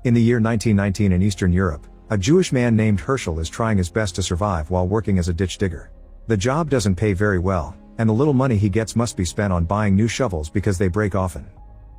In the year 1919 in Eastern Europe, a Jewish man named Herschel is trying his best to survive while working as a ditch digger. The job doesn't pay very well, and the little money he gets must be spent on buying new shovels because they break often.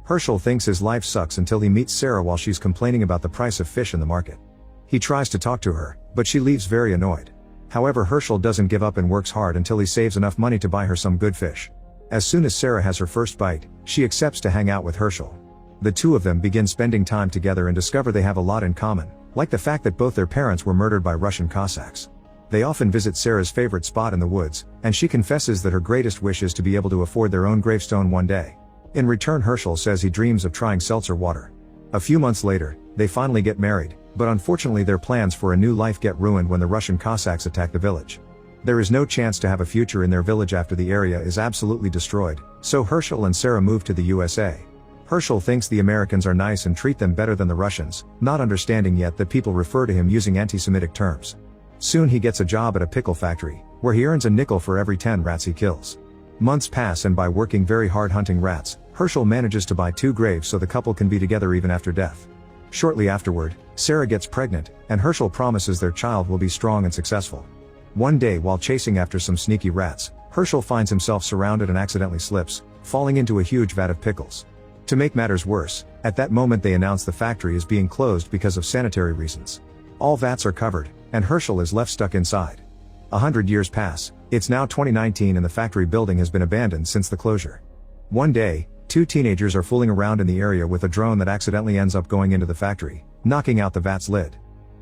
Herschel thinks his life sucks until he meets Sarah while she's complaining about the price of fish in the market. He tries to talk to her, but she leaves very annoyed. However, Herschel doesn't give up and works hard until he saves enough money to buy her some good fish. As soon as Sarah has her first bite, she accepts to hang out with Herschel. The two of them begin spending time together and discover they have a lot in common, like the fact that both their parents were murdered by Russian Cossacks. They often visit Sarah's favorite spot in the woods, and she confesses that her greatest wish is to be able to afford their own gravestone one day. In return, Herschel says he dreams of trying seltzer water. A few months later, they finally get married, but unfortunately their plans for a new life get ruined when the Russian Cossacks attack the village. There is no chance to have a future in their village after the area is absolutely destroyed, so Herschel and Sarah move to the USA. Herschel thinks the Americans are nice and treat them better than the Russians, not understanding yet that people refer to him using anti-Semitic terms. Soon he gets a job at a pickle factory, where he earns a nickel for every 10 rats he kills. Months pass, and by working very hard hunting rats, Herschel manages to buy 2 graves so the couple can be together even after death. Shortly afterward, Sarah gets pregnant, and Herschel promises their child will be strong and successful. One day, while chasing after some sneaky rats, Herschel finds himself surrounded and accidentally slips, falling into a huge vat of pickles. To make matters worse, at that moment they announce the factory is being closed because of sanitary reasons. All vats are covered, and Herschel is left stuck inside. 100 years pass, it's now 2019 and the factory building has been abandoned since the closure. One day, 2 teenagers are fooling around in the area with a drone that accidentally ends up going into the factory, knocking out the vat's lid.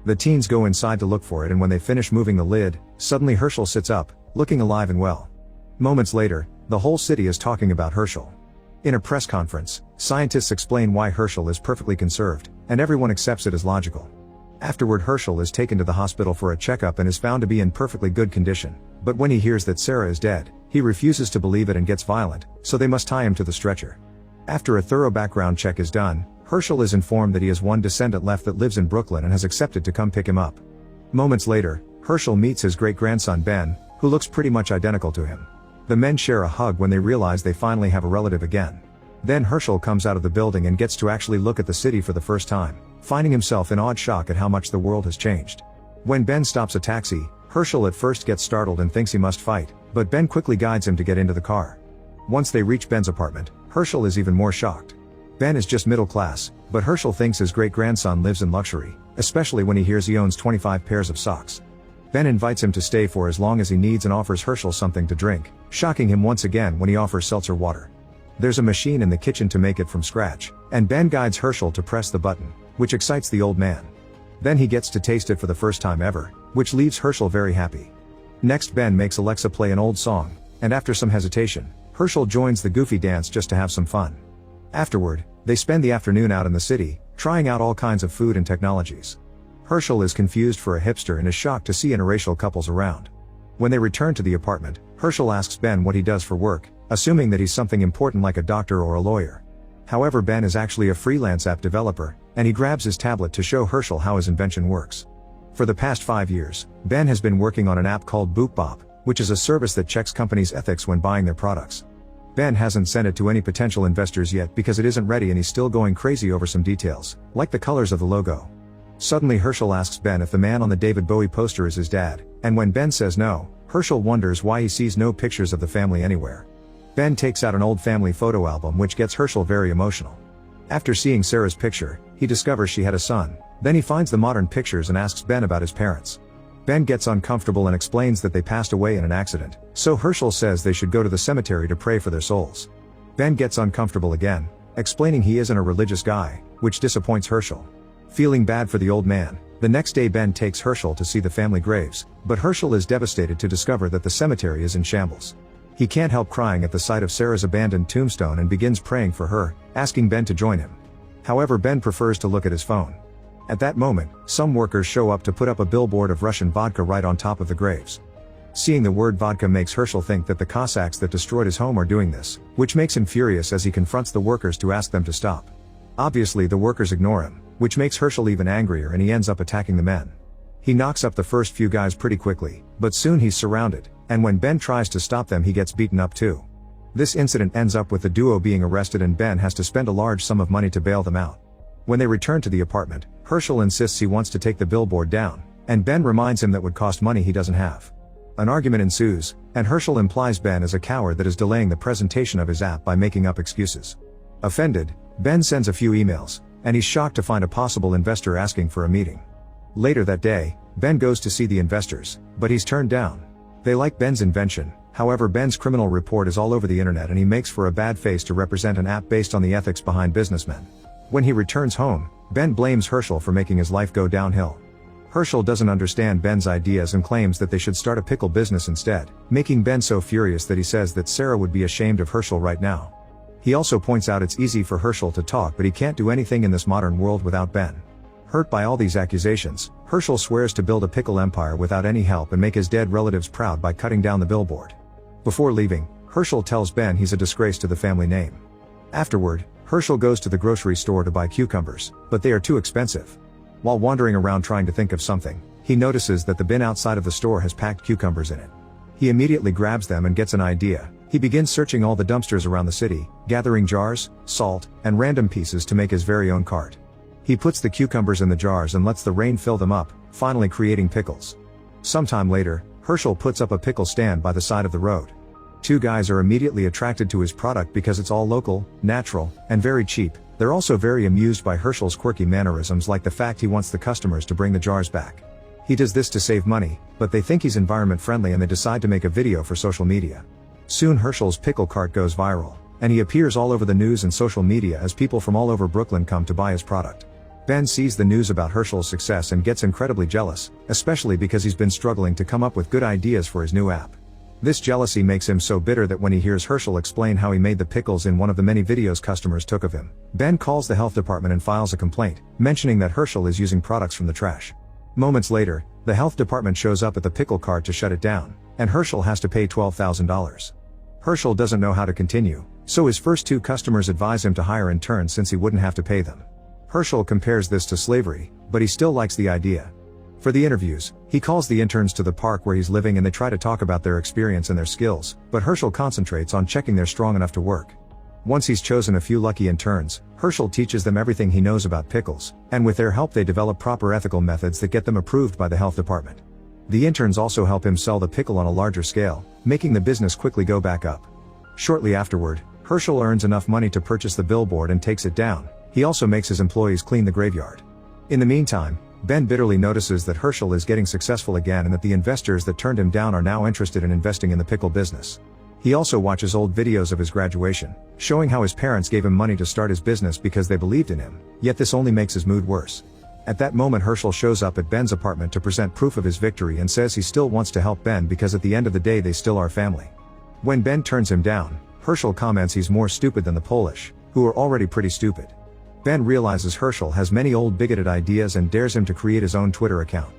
The teens go inside to look for it, and when they finish moving the lid, suddenly Herschel sits up, looking alive and well. Moments later, the whole city is talking about Herschel. In a press conference, scientists explain why Herschel is perfectly conserved, and everyone accepts it as logical. Afterward, Herschel is taken to the hospital for a checkup and is found to be in perfectly good condition, but when he hears that Sarah is dead, he refuses to believe it and gets violent, so they must tie him to the stretcher. After a thorough background check is done, Herschel is informed that he has one descendant left that lives in Brooklyn and has accepted to come pick him up. Moments later, Herschel meets his great-grandson Ben, who looks pretty much identical to him. The men share a hug when they realize they finally have a relative again. Then Herschel comes out of the building and gets to actually look at the city for the first time, finding himself in awed shock at how much the world has changed. When Ben stops a taxi, Herschel at first gets startled and thinks he must fight, but Ben quickly guides him to get into the car. Once they reach Ben's apartment, Herschel is even more shocked. Ben is just middle class, but Herschel thinks his great-grandson lives in luxury, especially when he hears he owns 25 pairs of socks. Ben invites him to stay for as long as he needs and offers Herschel something to drink, shocking him once again when he offers seltzer water. There's a machine in the kitchen to make it from scratch, and Ben guides Herschel to press the button, which excites the old man. Then he gets to taste it for the first time ever, which leaves Herschel very happy. Next, Ben makes Alexa play an old song, and after some hesitation, Herschel joins the goofy dance just to have some fun. Afterward, they spend the afternoon out in the city, trying out all kinds of food and technologies. Herschel is confused for a hipster and is shocked to see interracial couples around. When they return to the apartment, Herschel asks Ben what he does for work, assuming that he's something important like a doctor or a lawyer. However, Ben is actually a freelance app developer, and he grabs his tablet to show Herschel how his invention works. For the past 5 years, Ben has been working on an app called BoopBop, which is a service that checks companies' ethics when buying their products. Ben hasn't sent it to any potential investors yet because it isn't ready, and he's still going crazy over some details, like the colors of the logo. Suddenly Herschel asks Ben if the man on the David Bowie poster is his dad, and when Ben says no, Herschel wonders why he sees no pictures of the family anywhere. Ben takes out an old family photo album, which gets Herschel very emotional. After seeing Sarah's picture, he discovers she had a son. Then he finds the modern pictures and asks Ben about his parents. Ben gets uncomfortable and explains that they passed away in an accident, so Herschel says they should go to the cemetery to pray for their souls. Ben gets uncomfortable again, explaining he isn't a religious guy, which disappoints Herschel. Feeling bad for the old man, the next day Ben takes Herschel to see the family graves, but Herschel is devastated to discover that the cemetery is in shambles. He can't help crying at the sight of Sarah's abandoned tombstone and begins praying for her, asking Ben to join him. However, Ben prefers to look at his phone. At that moment, some workers show up to put up a billboard of Russian vodka right on top of the graves. Seeing the word vodka makes Herschel think that the Cossacks that destroyed his home are doing this, which makes him furious as he confronts the workers to ask them to stop. Obviously the workers ignore him, which makes Herschel even angrier, and he ends up attacking the men. He knocks up the first few guys pretty quickly, but soon he's surrounded, and when Ben tries to stop them he gets beaten up too. This incident ends up with the duo being arrested, and Ben has to spend a large sum of money to bail them out. When they return to the apartment, Herschel insists he wants to take the billboard down, and Ben reminds him that would cost money he doesn't have. An argument ensues, and Herschel implies Ben is a coward that is delaying the presentation of his app by making up excuses. Offended, Ben sends a few emails, and he's shocked to find a possible investor asking for a meeting. Later that day, Ben goes to see the investors, but he's turned down. They like Ben's invention, however Ben's criminal report is all over the internet and he makes for a bad face to represent an app based on the ethics behind businessmen. When he returns home, Ben blames Herschel for making his life go downhill. Herschel doesn't understand Ben's ideas and claims that they should start a pickle business instead, making Ben so furious that he says that Sarah would be ashamed of Herschel right now. He also points out it's easy for Herschel to talk, but he can't do anything in this modern world without Ben. Hurt by all these accusations, Herschel swears to build a pickle empire without any help and make his dead relatives proud by cutting down the billboard. Before leaving, Herschel tells Ben he's a disgrace to the family name. Afterward, Herschel goes to the grocery store to buy cucumbers, but they are too expensive. While wandering around trying to think of something, he notices that the bin outside of the store has packed cucumbers in it. He immediately grabs them and gets an idea. He begins searching all the dumpsters around the city, gathering jars, salt, and random pieces to make his very own cart. He puts the cucumbers in the jars and lets the rain fill them up, finally creating pickles. Sometime later, Herschel puts up a pickle stand by the side of the road. Two guys are immediately attracted to his product because it's all local, natural, and very cheap. They're also very amused by Herschel's quirky mannerisms, like the fact he wants the customers to bring the jars back. He does this to save money, but they think he's environment friendly and they decide to make a video for social media. Soon Herschel's pickle cart goes viral, and he appears all over the news and social media as people from all over Brooklyn come to buy his product. Ben sees the news about Herschel's success and gets incredibly jealous, especially because he's been struggling to come up with good ideas for his new app. This jealousy makes him so bitter that when he hears Herschel explain how he made the pickles in one of the many videos customers took of him, Ben calls the health department and files a complaint, mentioning that Herschel is using products from the trash. Moments later, the health department shows up at the pickle cart to shut it down, and Herschel has to pay $12,000. Herschel doesn't know how to continue, so his first two customers advise him to hire interns since he wouldn't have to pay them. Herschel compares this to slavery, but he still likes the idea. For the interviews, he calls the interns to the park where he's living and they try to talk about their experience and their skills, but Herschel concentrates on checking they're strong enough to work. Once he's chosen a few lucky interns, Herschel teaches them everything he knows about pickles, and with their help they develop proper ethical methods that get them approved by the health department. The interns also help him sell the pickle on a larger scale, making the business quickly go back up. Shortly afterward, Herschel earns enough money to purchase the billboard and takes it down. He also makes his employees clean the graveyard. In the meantime, Ben bitterly notices that Herschel is getting successful again and that the investors that turned him down are now interested in investing in the pickle business. He also watches old videos of his graduation, showing how his parents gave him money to start his business because they believed in him, yet this only makes his mood worse. At that moment Herschel shows up at Ben's apartment to present proof of his victory and says he still wants to help Ben because at the end of the day they still are family. When Ben turns him down, Herschel comments he's more stupid than the Polish, who are already pretty stupid. Ben realizes Herschel has many old bigoted ideas and dares him to create his own Twitter account.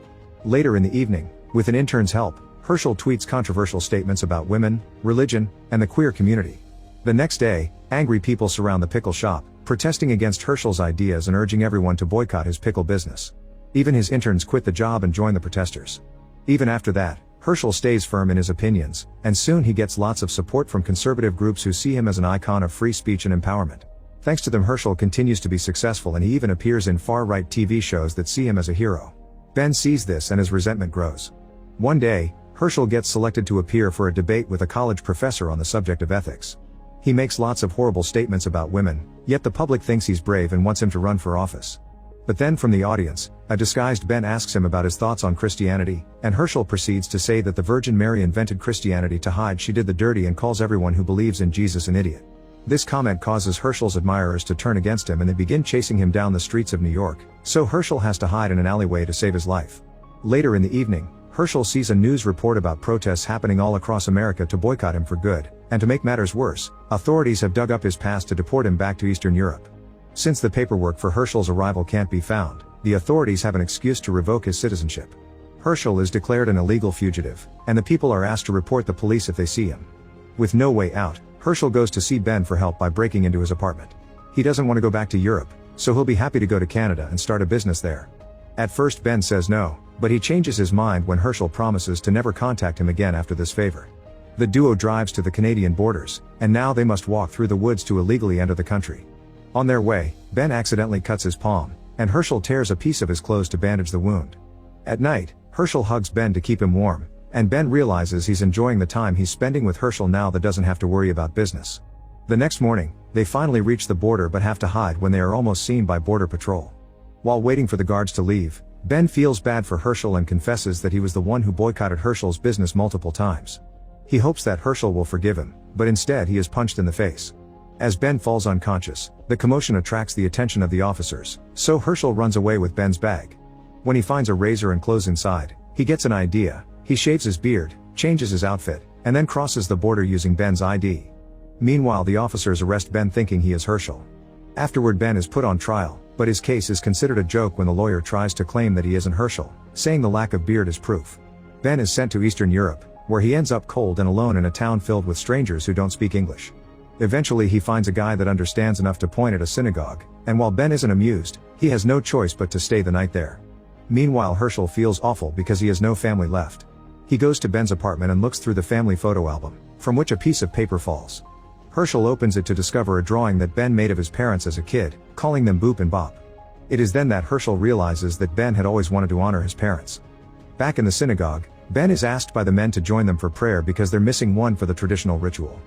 Later in the evening, with an intern's help, Herschel tweets controversial statements about women, religion, and the queer community. The next day, angry people surround the pickle shop, protesting against Herschel's ideas and urging everyone to boycott his pickle business. Even his interns quit the job and join the protesters. Even after that, Herschel stays firm in his opinions, and soon he gets lots of support from conservative groups who see him as an icon of free speech and empowerment. Thanks to them, Herschel continues to be successful and he even appears in far-right TV shows that see him as a hero. Ben sees this and his resentment grows. One day, Herschel gets selected to appear for a debate with a college professor on the subject of ethics. He makes lots of horrible statements about women, yet the public thinks he's brave and wants him to run for office. But then from the audience, a disguised Ben asks him about his thoughts on Christianity, and Herschel proceeds to say that the Virgin Mary invented Christianity to hide she did the dirty and calls everyone who believes in Jesus an idiot. This comment causes Herschel's admirers to turn against him and they begin chasing him down the streets of New York, so Herschel has to hide in an alleyway to save his life. Later in the evening, Herschel sees a news report about protests happening all across America to boycott him for good, and to make matters worse, authorities have dug up his past to deport him back to Eastern Europe. Since the paperwork for Herschel's arrival can't be found, the authorities have an excuse to revoke his citizenship. Herschel is declared an illegal fugitive, and the people are asked to report the police if they see him. With no way out, Herschel goes to see Ben for help by breaking into his apartment. He doesn't want to go back to Europe, so he'll be happy to go to Canada and start a business there. At first Ben says no, but he changes his mind when Herschel promises to never contact him again after this favor. The duo drives to the Canadian borders, and now they must walk through the woods to illegally enter the country. On their way, Ben accidentally cuts his palm, and Herschel tears a piece of his clothes to bandage the wound. At night, Herschel hugs Ben to keep him warm, and Ben realizes he's enjoying the time he's spending with Herschel now that doesn't have to worry about business. The next morning, they finally reach the border but have to hide when they are almost seen by Border Patrol. While waiting for the guards to leave, Ben feels bad for Herschel and confesses that he was the one who boycotted Herschel's business multiple times. He hopes that Herschel will forgive him, but instead he is punched in the face. As Ben falls unconscious, the commotion attracts the attention of the officers, so Herschel runs away with Ben's bag. When he finds a razor and clothes inside, he gets an idea. He shaves his beard, changes his outfit, and then crosses the border using Ben's ID. Meanwhile, the officers arrest Ben thinking he is Herschel. Afterward, Ben is put on trial, but his case is considered a joke when the lawyer tries to claim that he isn't Herschel, saying the lack of beard is proof. Ben is sent to Eastern Europe, where he ends up cold and alone in a town filled with strangers who don't speak English. Eventually he finds a guy that understands enough to point at a synagogue, and while Ben isn't amused, he has no choice but to stay the night there. Meanwhile, Herschel feels awful because he has no family left. He goes to Ben's apartment and looks through the family photo album, from which a piece of paper falls. Herschel opens it to discover a drawing that Ben made of his parents as a kid, calling them Boop and Bop. It is then that Herschel realizes that Ben had always wanted to honor his parents. Back in the synagogue, Ben is asked by the men to join them for prayer because they're missing one for the traditional ritual.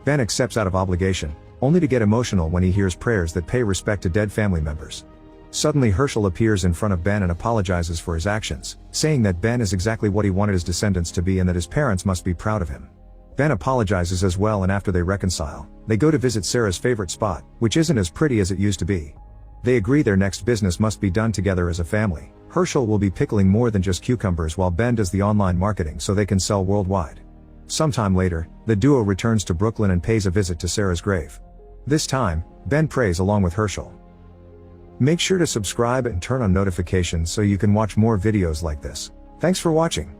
Ben accepts out of obligation, only to get emotional when he hears prayers that pay respect to dead family members. Suddenly Herschel appears in front of Ben and apologizes for his actions, saying that Ben is exactly what he wanted his descendants to be and that his parents must be proud of him. Ben apologizes as well, and after they reconcile, they go to visit Sarah's favorite spot, which isn't as pretty as it used to be. They agree their next business must be done together as a family. Herschel will be pickling more than just cucumbers while Ben does the online marketing so they can sell worldwide. Sometime later, the duo returns to Brooklyn and pays a visit to Sarah's grave. This time, Ben prays along with Herschel. Make sure to subscribe and turn on notifications so you can watch more videos like this. Thanks for watching.